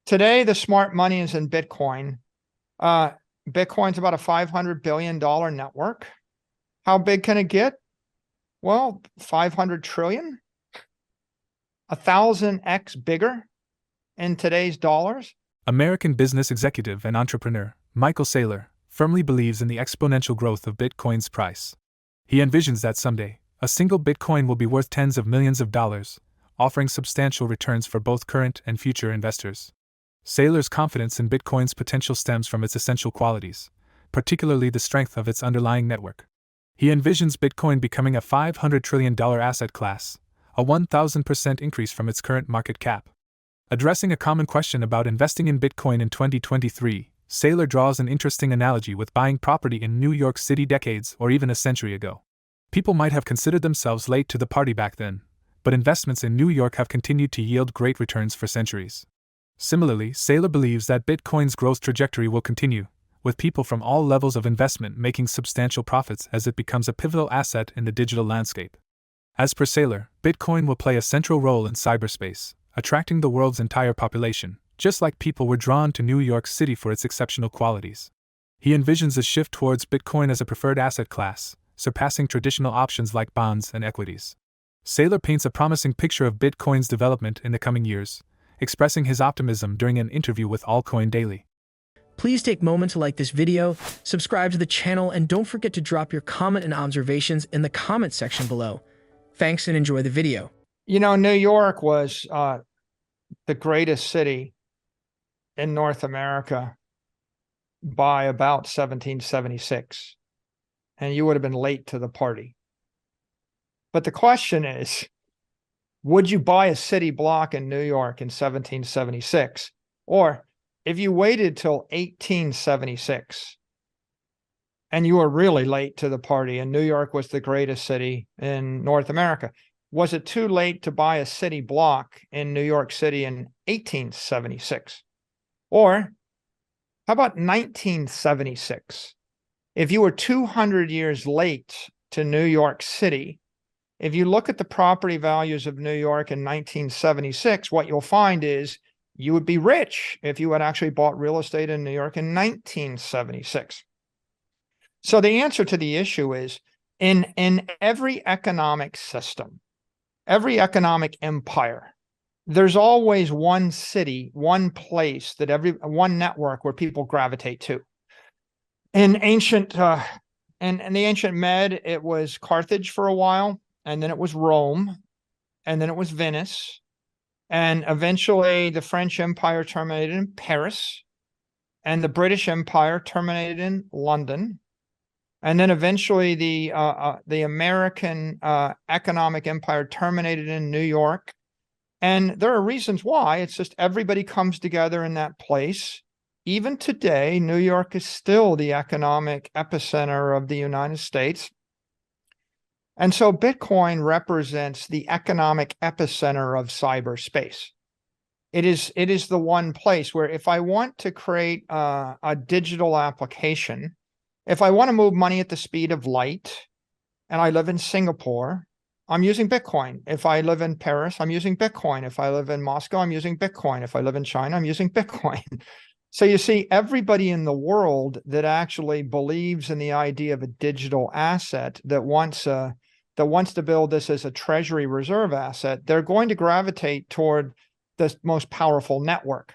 Today, the smart money is in Bitcoin. Bitcoin's about a $500 billion network. How big can it get? Well, 500 trillion, 1,000x bigger in today's dollars. American business executive and entrepreneur Michael Saylor firmly believes in the exponential growth of Bitcoin's price. He envisions that someday, a single Bitcoin will be worth tens of millions of dollars, offering substantial returns for both current and future investors. Saylor's confidence in Bitcoin's potential stems from its essential qualities, particularly the strength of its underlying network. He envisions Bitcoin becoming a $500 trillion asset class, a 1,000% increase from its current market cap. Addressing a common question about investing in Bitcoin in 2023, Saylor draws an interesting analogy with buying property in New York City decades or even a century ago. People might have considered themselves late to the party back then, but investments in New York have continued to yield great returns for centuries. Similarly, Saylor believes that Bitcoin's growth trajectory will continue, with people from all levels of investment making substantial profits as it becomes a pivotal asset in the digital landscape. As per Saylor, Bitcoin will play a central role in cyberspace, attracting the world's entire population, just like people were drawn to New York City for its exceptional qualities. He envisions a shift towards Bitcoin as a preferred asset class, surpassing traditional options like bonds and equities. Saylor paints a promising picture of Bitcoin's development in the coming years, expressing his optimism during an interview with Altcoin Daily. Please take a moment to like this video, subscribe to the channel, and don't forget to drop your comment and observations in the comment section below. Thanks and enjoy the video. You know, New York was the greatest city in North America by about 1776, and you would have been late to the party. But the question is, would you buy a city block in New York in 1776? Or if you waited till 1876 and you were really late to the party and New York was the greatest city in North America, was it too late to buy a city block in New York City in 1876? Or how about 1976? If you were 200 years late to New York City, if you look at the property values of New York in 1976, what you'll find is you would be rich if you had actually bought real estate in New York in 1976. So the answer to the issue is in every economic system, every economic empire, there's always one city, one place that one network where people gravitate to. In the ancient Med, it was Carthage for a while, and then it was Rome, and then it was Venice, and eventually the French Empire terminated in Paris, and the British Empire terminated in London, and then eventually the American economic empire terminated in New York. And there are reasons why. It's just everybody comes together in that place. Even today, New York is still the economic epicenter of the United States. And so Bitcoin represents the economic epicenter of cyberspace. It is the one place where if I want to create a digital application, if I want to move money at the speed of light, and I live in Singapore, I'm using Bitcoin. If I live in Paris, I'm using Bitcoin. If I live in Moscow, I'm using Bitcoin. If I live in China, I'm using Bitcoin. So you see, everybody in the world that actually believes in the idea of a digital asset that wants to build this as a treasury reserve asset, they're going to gravitate toward the most powerful network.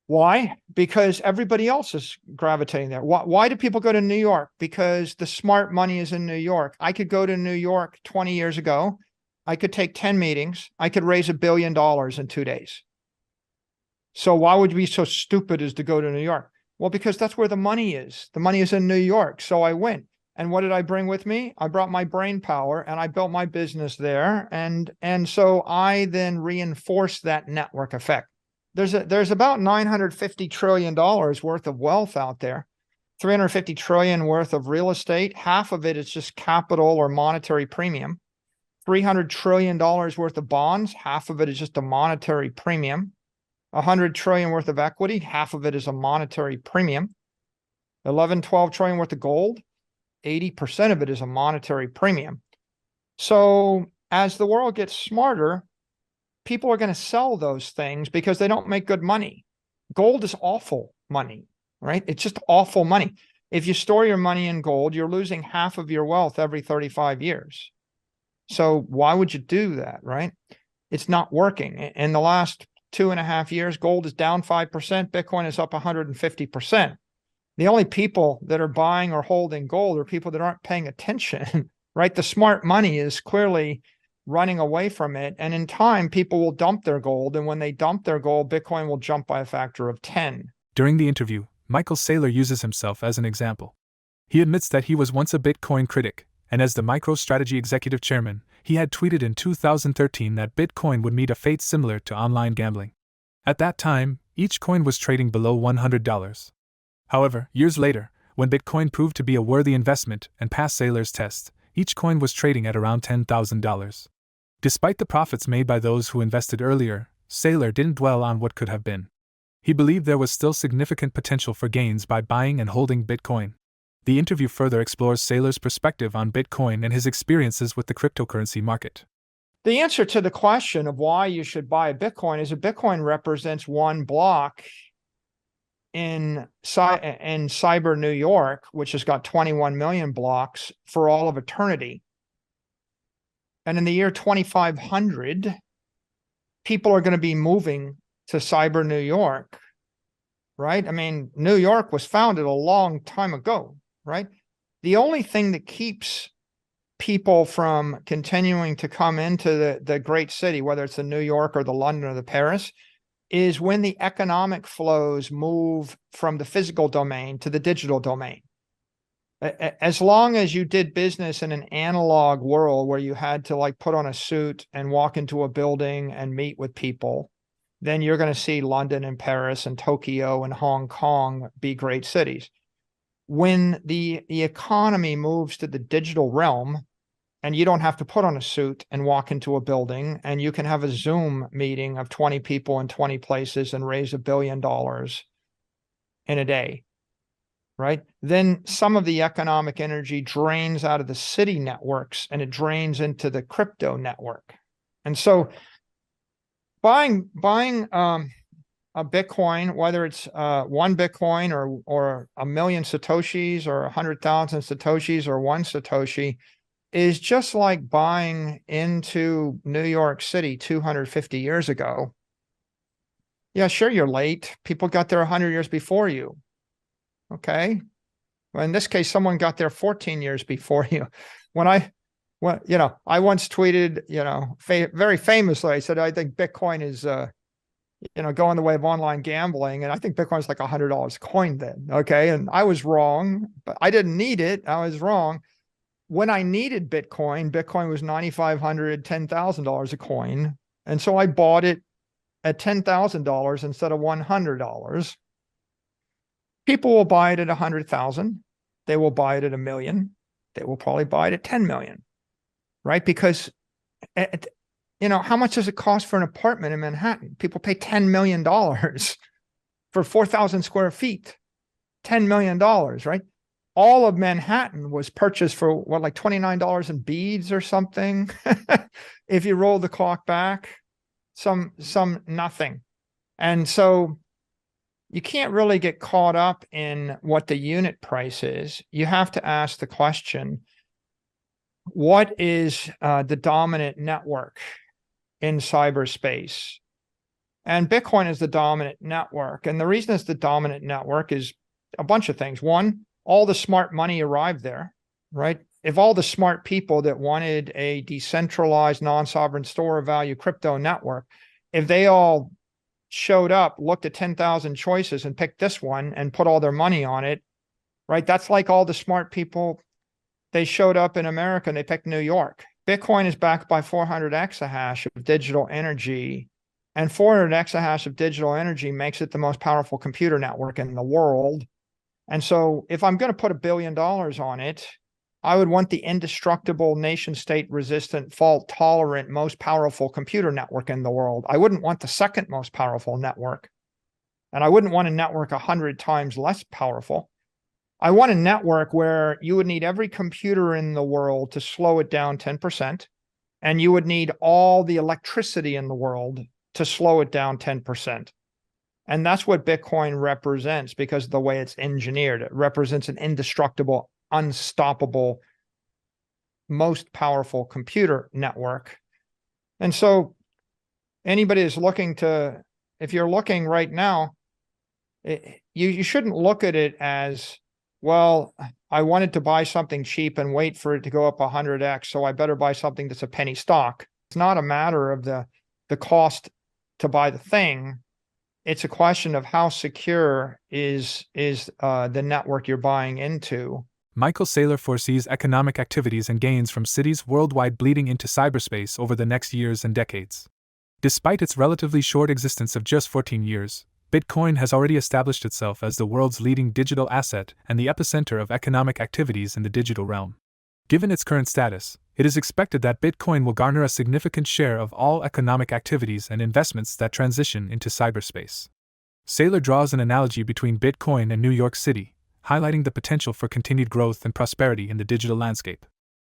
Why? Because everybody else is gravitating there. Why do people go to New York? Because the smart money is in New York. I could go to New York 20 years ago. I could take 10 meetings. I could raise $1 billion in 2 days. So why would you be so stupid as to go to New York? Well, because that's where the money is. The money is in New York. So I went. And what did I bring with me? I brought my brain power and I built my business there. And so I then reinforced that network effect. There's about $950 trillion worth of wealth out there, $350 trillion worth of real estate. Half of it is just capital or monetary premium. $300 trillion worth of bonds. Half of it is just a monetary premium. $100 trillion worth of equity. Half of it is a monetary premium. 12 trillion worth of gold. 80% of it is a monetary premium. So as the world gets smarter, people are going to sell those things because they don't make good money. Gold is awful money, right? It's just awful money. If you store your money in gold, you're losing half of your wealth every 35 years. So why would you do that, right? It's not working. In the last 2.5 years, gold is down 5%. Bitcoin is up 150%. The only people that are buying or holding gold are people that aren't paying attention, right? The smart money is clearly running away from it. And in time, people will dump their gold. And when they dump their gold, Bitcoin will jump by a factor of 10. During the interview, Michael Saylor uses himself as an example. He admits that he was once a Bitcoin critic, and as the MicroStrategy executive chairman, he had tweeted in 2013 that Bitcoin would meet a fate similar to online gambling. At that time, each coin was trading below $100. However, years later, when Bitcoin proved to be a worthy investment and passed Saylor's test, each coin was trading at around $10,000. Despite the profits made by those who invested earlier, Saylor didn't dwell on what could have been. He believed there was still significant potential for gains by buying and holding Bitcoin. The interview further explores Saylor's perspective on Bitcoin and his experiences with the cryptocurrency market. The answer to the question of why you should buy a Bitcoin is a Bitcoin represents one block in cyber New York, which has got 21 million blocks for all of eternity. And in the year 2500, people are going to be moving to cyber New York, right? I mean, New York was founded a long time ago, right? The only thing that keeps people from continuing to come into the great city, whether it's the New York or the London or the Paris, is when the economic flows move from the physical domain to the digital domain. As long as you did business in an analog world where you had to like put on a suit and walk into a building and meet with people, then you're going to see London and Paris and Tokyo and Hong Kong be great cities. When the economy moves to the digital realm, and you don't have to put on a suit and walk into a building, and you can have a Zoom meeting of 20 people in 20 places and raise $1 billion in a day, right? Then some of the economic energy drains out of the city networks and it drains into the crypto network. And so buying a Bitcoin, whether it's one Bitcoin or 1 million Satoshis or 100,000 Satoshis or one Satoshi, is just like buying into New York City 250 years ago. Yeah, sure, you're late. People got there 100 years before you. Okay. Well, in this case, someone got there 14 years before you. I once tweeted, very famously, I said, I think Bitcoin is, going the way of online gambling. And I think Bitcoin is like $100 a coin then. Okay. And I was wrong, but I didn't need it. I was wrong. When I needed Bitcoin was $9,500, $10,000 a coin. And so I bought it at $10,000 instead of $100. People will buy it at 100,000. They will buy it at 1 million. They will probably buy it at 10 million, right? Because, how much does it cost for an apartment in Manhattan? People pay $10 million for 4,000 square feet, $10 million, right? All of Manhattan was purchased for like $29 in beads or something. If you roll the clock back, some nothing. And so you can't really get caught up in what the unit price is. You have to ask the question, what is the dominant network in cyberspace? And Bitcoin is the dominant network. And the reason it's the dominant network is a bunch of things. One, all the smart money arrived there, right? If all the smart people that wanted a decentralized, non-sovereign store of value crypto network, if they all showed up, looked at 10,000 choices and picked this one and put all their money on it, right? That's like all the smart people, they showed up in America and they picked New York. Bitcoin is backed by 400 exahash of digital energy, and 400 exahash of digital energy makes it the most powerful computer network in the world. And so if I'm going to put $1 billion on it, I would want the indestructible, nation-state resistant, fault tolerant, most powerful computer network in the world. I wouldn't want the second most powerful network. And I wouldn't want a network 100 times less powerful. I want a network where you would need every computer in the world to slow it down 10%. and you would need all the electricity in the world to slow it down 10%. And that's what Bitcoin represents, because of the way it's engineered. It represents an indestructible, unstoppable, most powerful computer network. And so anybody is looking to, if you're looking right now, you shouldn't look at it as, well, I wanted to buy something cheap and wait for it to go up 100x, so I better buy something that's a penny stock. It's not a matter of the cost to buy the thing. It's a question of how secure is the network you're buying into. Michael Saylor foresees economic activities and gains from cities worldwide bleeding into cyberspace over the next years and decades. Despite its relatively short existence of just 14 years, Bitcoin has already established itself as the world's leading digital asset and the epicenter of economic activities in the digital realm. Given its current status, it is expected that Bitcoin will garner a significant share of all economic activities and investments that transition into cyberspace. Saylor draws an analogy between Bitcoin and New York City, highlighting the potential for continued growth and prosperity in the digital landscape.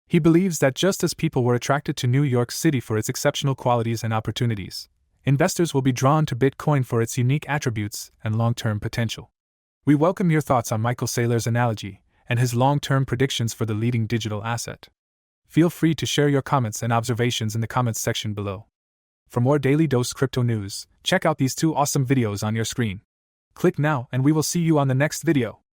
He believes that just as people were attracted to New York City for its exceptional qualities and opportunities, investors will be drawn to Bitcoin for its unique attributes and long-term potential. We welcome your thoughts on Michael Saylor's analogy and his long-term predictions for the leading digital asset. Feel free to share your comments and observations in the comments section below. For more Daily Dose Crypto news, check out these 2 awesome videos on your screen. Click now and we will see you on the next video.